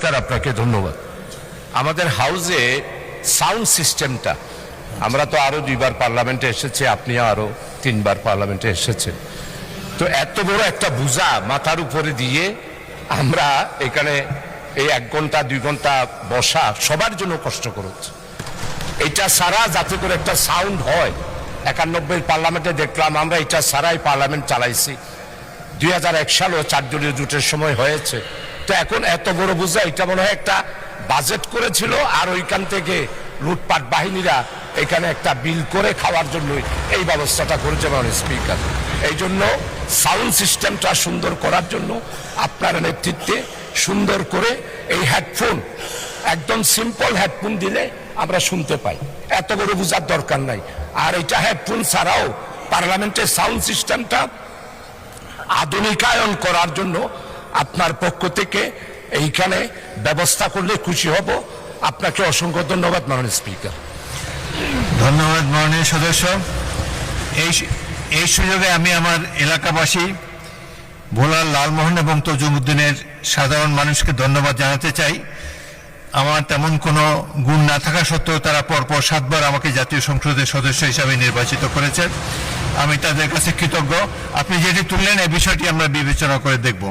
Speaker, আপনাকে ধন্যবাদ। আমাদের হাউসে সাউন্ড সিস্টেমটা, আমরা তো আরো 2বার পার্লামেন্টে এসেছি, আপনিও আরো 3বার পার্লামেন্টে এসেছেন, তো এত বড় একটা বোঝা মাথার উপরে দিয়ে আমরা এখানে এই 1 ঘন্টা 2 ঘন্টা বসা সবার জন্য কষ্টকর হচ্ছে। এটা সারা যাতে করে একটা সাউন্ড হয়, 91 পার্লামেন্টে দেখলাম আমরা এটা সারাই পার্লামেন্ট চালাইছি। 2001 সালেও 4 দলীয় জোটের সময় হয়েছে। তো এখন এত বড় বোঝা, এটা মনে হয় একটা বাজেট করেছিল আর ওইখান থেকে লুটপাট বাহিনীরা এখানে একটা বিল করে খাওয়ার জন্য এই ব্যবস্থাটা করেছে মাননীয় স্পিকার। এই জন্য সাউন্ড সিস্টেমটা সুন্দর করার জন্য আপনার নেতৃত্বে সুন্দর করে এই হেডফোন, একদম সিম্পল হেডফোন দিলে আমরা শুনতে পাই, এত বড় বোঝার দরকার নাই। আর এটা হেডফোন ছাড়াও পার্লামেন্টের সাউন্ড সিস্টেমটা আধুনিকায়ন করার জন্য আপনার পক্ষ থেকে এইখানে ব্যবস্থা করলে খুশি হব। আপনাকে অসংখ্য ধন্যবাদ মাননীয় স্পিকার। ধন্যবাদ মাননীয় সদস্য। এই সুযোগে আমি আমার এলাকাবাসী ভোলার লালমোহন এবং তজুমউদ্দিনের সাধারণ মানুষকে ধন্যবাদ জানাতে চাই। আমার তেমন কোনো গুণ না থাকা সত্ত্বেও তারা পরপর 7 বার আমাকে জাতীয় সংসদের সদস্য হিসাবে নির্বাচিত করেছেন। আমি তাদের কাছে কৃতজ্ঞ। আপনি যেটি তুললেন এই বিষয়টি আমরা বিবেচনা করে দেখব।